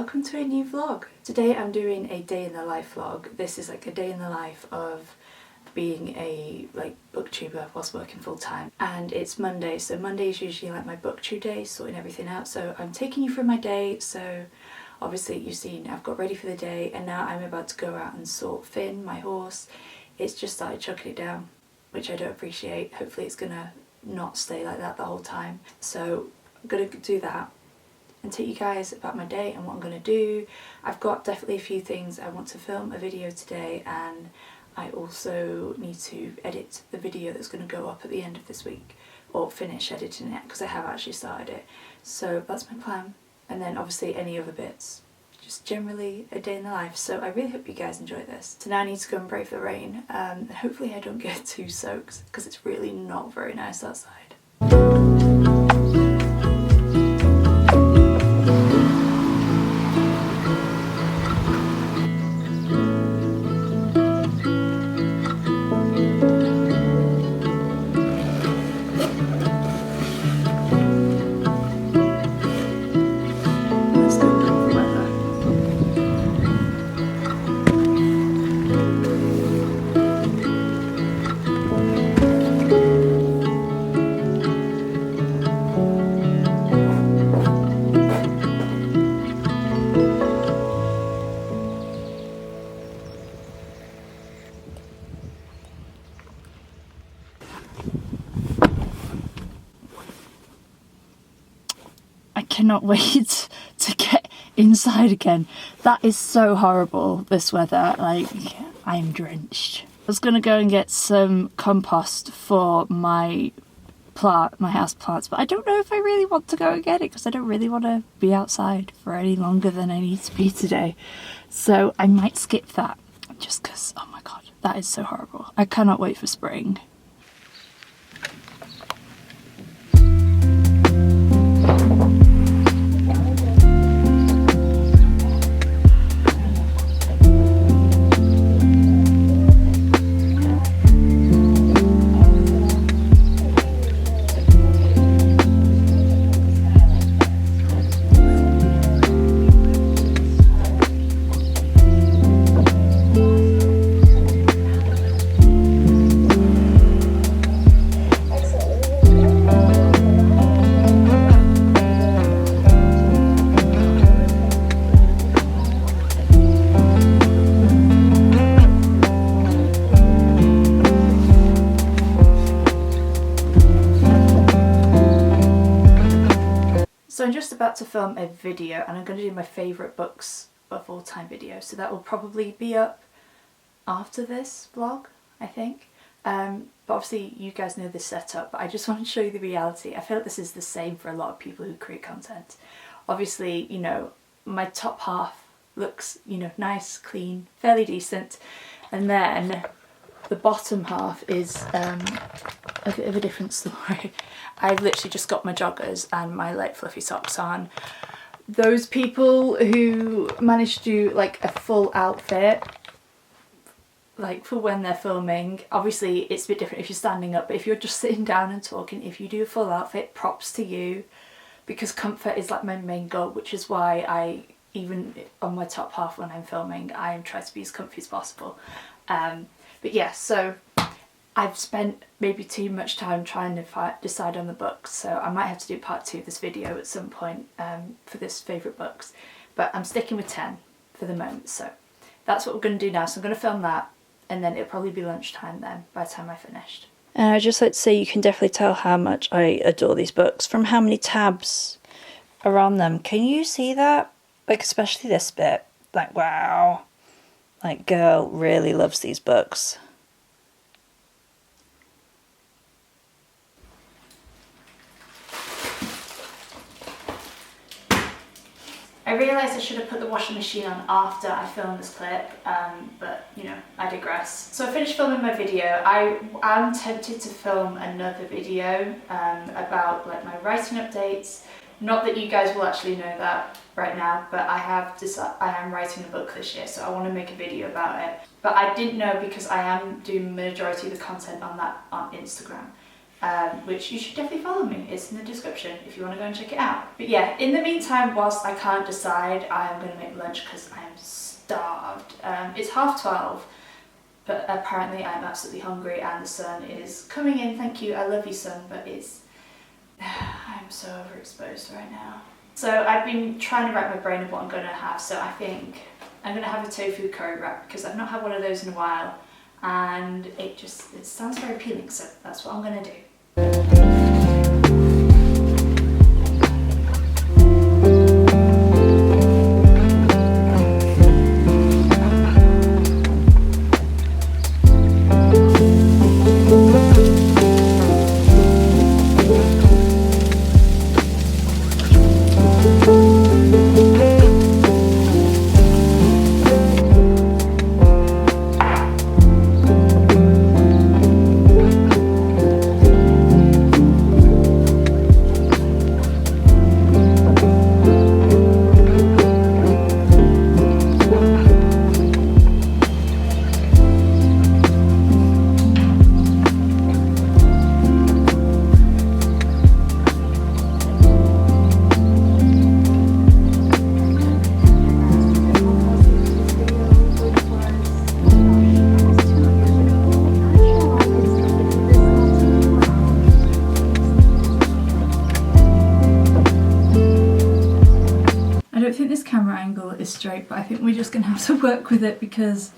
welcome to a new vlog. Today I'm doing a day in the life vlog. This is like a day in the life of being a booktuber whilst working full time, and it's Monday, so Monday is usually like my booktube day, sorting everything out. So I'm taking you through my day. So obviously you've seen I've got ready for the day, and now I'm about to go out and sort Finn, my horse. It's just started chucking it down, which I don't appreciate. Hopefully it's gonna not stay like that the whole time. So I'm gonna do that and tell you guys about my day and what I'm gonna do. I've got definitely a few things. I want to film a video today, and I also need to edit the video that's going to go up at the end of this week, or finish editing it, because I have actually started it. So that's my plan, and then obviously any other bits, just generally a day in the life. So I really hope you guys enjoy this. So now I need to go and brave the rain, and hopefully I don't get too soaked, because it's really not very nice outside. I cannot wait to get inside again. That is so horrible, this weather. Like, I'm drenched. I was gonna go and get some compost for my house plants, but I don't know if I really want to go and get it, because I don't really want to be outside for any longer than I need to be today. So I might skip that, just because, oh my god, that is so horrible. I cannot wait for spring. So I'm just about to film a video, and I'm going to do my favourite books of all time video. So that will probably be up after this vlog, I think. But obviously you guys know this setup, but I just want to show you the reality. I feel like this is the same for a lot of people who create content. Obviously, you know, my top half looks, you know, nice, clean, fairly decent. And then the bottom half is a bit of a different story. I've literally just got my joggers and my light fluffy socks on. Those people who manage to do like a full outfit, like for when they're filming, obviously it's a bit different if you're standing up, but if you're just sitting down and talking, if you do a full outfit, props to you, because comfort is like my main goal, which is why I, even on my top half when I'm filming, I try to be as comfy as possible. But yeah, so I've spent maybe too much time trying to decide on the books, so I might have to do part 2 of this video at some point for this favourite books. But I'm sticking with 10 for the moment, so that's what we're going to do now. So I'm going to film that, and then it'll probably be lunchtime then by the time I finished. I'd just like to say you can definitely tell how much I adore these books from how many tabs are on them. Can you see that? Like, especially this bit. Like, wow. Like, girl really loves these books. I realised I should have put the washing machine on after I filmed this clip, but you know, I digress. So I finished filming my video. I am tempted to film another video about like my writing updates. Not that you guys will actually know that right now, but I am writing a book this year, so I want to make a video about it. But I didn't know, because I am doing the majority of the content on Instagram, which you should definitely follow me. It's in the description if you want to go and check it out. But yeah, in the meantime, whilst I can't decide, I am going to make lunch because I am starved. It's 12:30, but apparently I'm absolutely hungry and the sun is coming in. Thank you, I love you sun, but it's I'm so overexposed right now. So I've been trying to wrap my brain of what I'm going to have, so I think I'm going to have a tofu curry wrap because I've not had one of those in a while and it sounds very appealing, so that's what I'm going to do. Camera angle is straight, but I think we're just gonna have to work with it because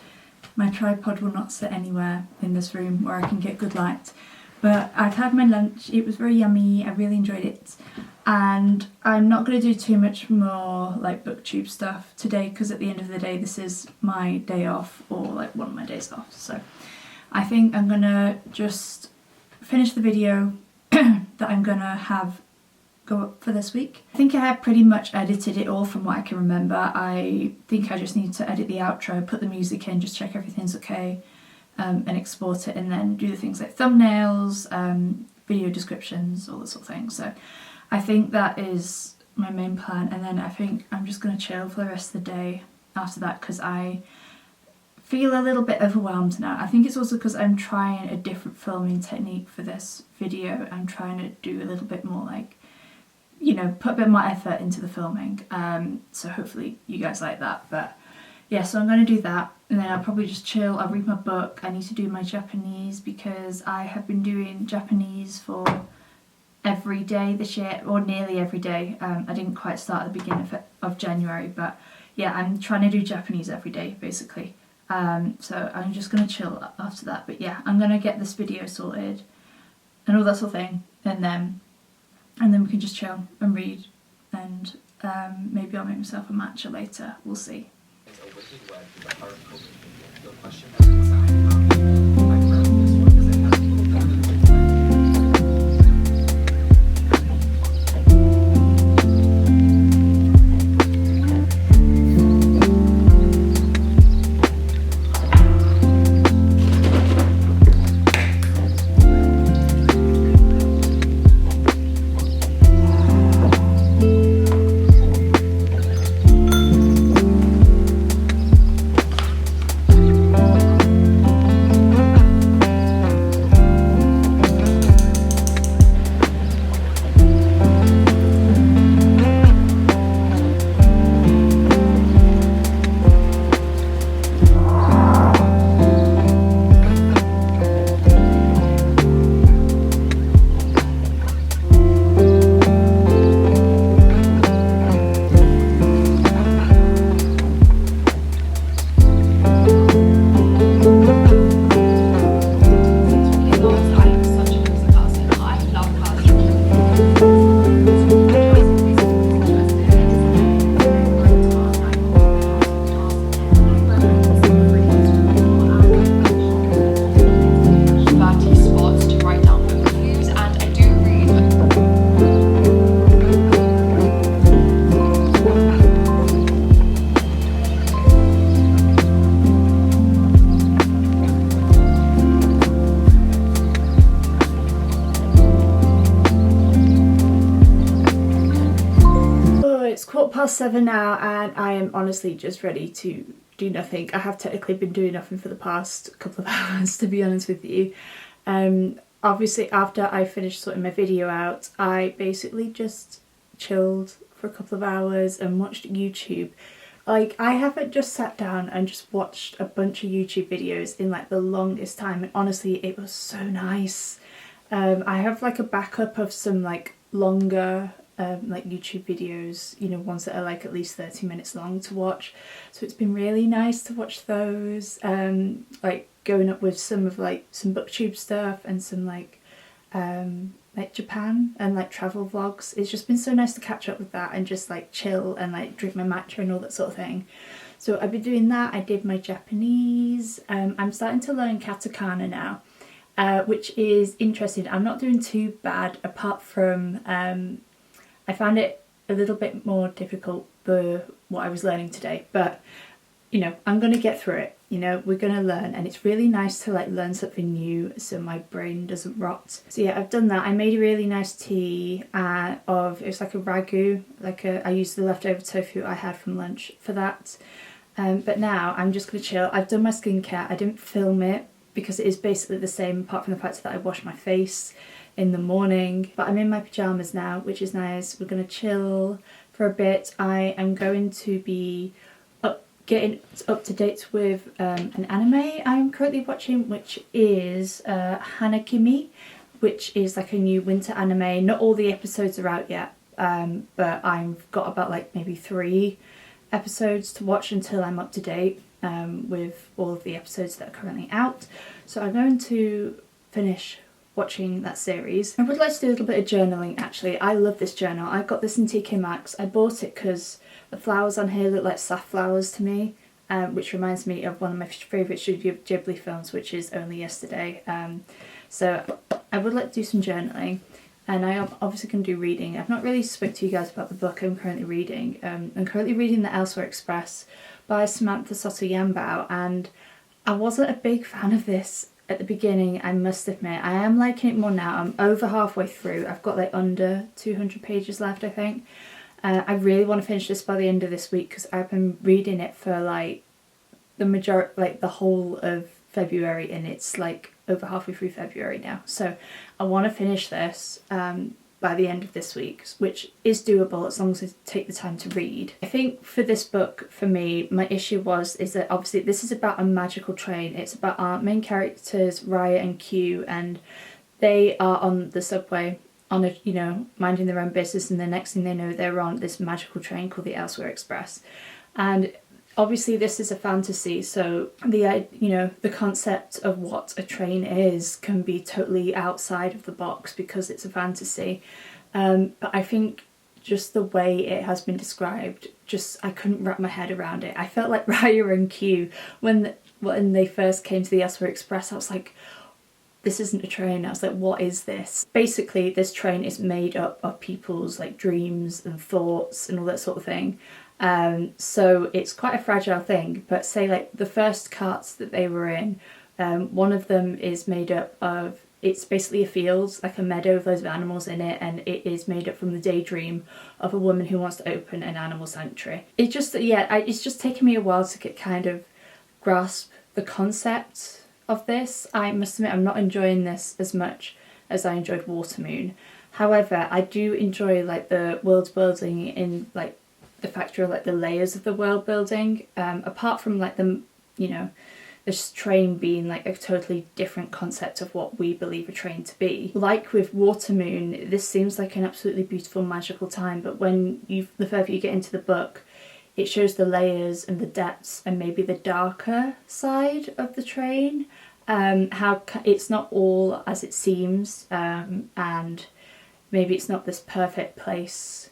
my tripod will not sit anywhere in this room where I can get good light. But I've had my lunch, it was very yummy, I really enjoyed it, and I'm not going to do too much more like booktube stuff today because at the end of the day this is my day off, or like one of my days off, so I think I'm gonna just finish the video that I'm gonna have go up for this week. I think I have pretty much edited it all from what I can remember. I think I just need to edit the outro, put the music in, just check everything's okay, and export it, and then do the things like thumbnails, video descriptions, all that sort of thing. So I think that is my main plan, and then I think I'm just going to chill for the rest of the day after that because I feel a little bit overwhelmed now. I think it's also because I'm trying a different filming technique for this video. I'm trying to do a little bit more like, you know, put a bit more effort into the filming, so hopefully you guys like that. But yeah, so I'm going to do that, and then I'll probably just chill. I'll read my book. I need to do my Japanese because I have been doing Japanese for every day this year, or nearly every day. I didn't quite start at the beginning of January, but yeah, I'm trying to do Japanese every day basically. So I'm just going to chill after that. But yeah, I'm going to get this video sorted and all that sort of thing, and then we can just chill and read, and maybe I'll make myself a matcha later, we'll see. It's 7:15 now and I am honestly just ready to do nothing. I have technically been doing nothing for the past couple of hours, to be honest with you. obviously after I finished sorting my video out, I basically just chilled for a couple of hours and watched YouTube. Like, I haven't just sat down and just watched a bunch of YouTube videos in like the longest time, and honestly it was so nice. I have like a backup of some like longer like YouTube videos, you know, ones that are like at least 30 minutes long to watch, so it's been really nice to watch those, like going up with some of like some booktube stuff and some like Japan and like travel vlogs. It's just been so nice to catch up with that and just like chill and like drink my matcha and all that sort of thing. So I've been doing that. I did my Japanese. I'm starting to learn katakana now, which is interesting. I'm not doing too bad, apart from I found it a little bit more difficult for what I was learning today, but you know, I'm going to get through it. You know, we're going to learn, and it's really nice to like learn something new so my brain doesn't rot. So yeah, I've done that. I made a really nice tea it was like a ragu, I used the leftover tofu I had from lunch for that. But now I'm just going to chill. I've done my skincare. I didn't film it because it is basically the same, apart from the fact that I wash my face in the morning. But I'm in my pyjamas now, which is nice. We're going to chill for a bit. I am going to be getting up to date with an anime I'm currently watching, which is Hanakimi, which is like a new winter anime. Not all the episodes are out yet, but I've got about like maybe 3 episodes to watch until I'm up to date with all of the episodes that are currently out. So I'm going to finish watching that series. I would like to do a little bit of journaling actually. I love this journal. I got this in TK Maxx. I bought it because the flowers on here look like safflowers to me, which reminds me of one of my favourite Studio Ghibli films, which is Only Yesterday. So I would like to do some journaling, and I am obviously going to do reading. I've not really spoke to you guys about the book I'm currently reading. I'm currently reading The Elsewhere Express by Samantha Soto Yambao, and I wasn't a big fan of this at the beginning, I must admit. I am liking it more now. I'm over halfway through. I've got like under 200 pages left, I think. I really want to finish this by the end of this week because I've been reading it for like the whole of February, and it's like over halfway through February now. So I want to finish this by the end of this week, which is doable as long as I take the time to read. I think for this book, for me, my issue is that obviously this is about a magical train. It's about our main characters, Raya and Q, and they are on the subway on a, you know, minding their own business, and the next thing they know they're on this magical train called the Elsewhere Express. And obviously this is a fantasy, so the concept of what a train is can be totally outside of the box because it's a fantasy. But I think just the way it has been described, I couldn't wrap my head around it. I felt like Raya and Q when they first came to the Elsewhere Express. I was like, this isn't a train. I was like, what is this? Basically, this train is made up of people's like dreams and thoughts and all that sort of thing. So it's quite a fragile thing, but say like the first carts that they were in, one of them is made up of, it's basically a field, like a meadow with loads of animals in it, and it is made up from the daydream of a woman who wants to open an animal sanctuary. It's just taken me a while to kind of grasp the concept of this. I must admit I'm not enjoying this as much as I enjoyed Watermoon. However, I do enjoy like the world building in like the factor of like the layers of the world building, apart from like this train being like a totally different concept of what we believe a train to be. Like with Watermoon, this seems like an absolutely beautiful magical time, but the further you get into the book, it shows the layers and the depths and maybe the darker side of the train, how it's not all as it seems, and maybe it's not this perfect place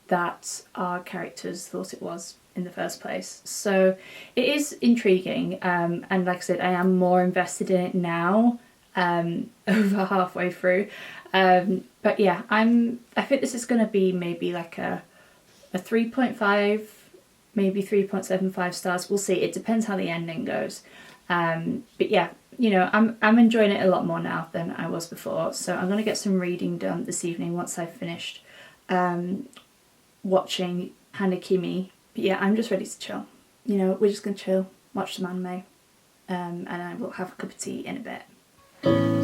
that our characters thought it was in the first place. So it is intriguing, and like I said, I am more invested in it now, over halfway through. But yeah, I think this is going to be maybe like a 3.5, maybe 3.75 stars. We'll see. It depends how the ending goes. But yeah, I'm enjoying it a lot more now than I was before. So I'm going to get some reading done this evening once I've finished watching Hanakimi. But yeah, I'm just ready to chill. We're just going to chill, watch some anime, and I will have a cup of tea in a bit.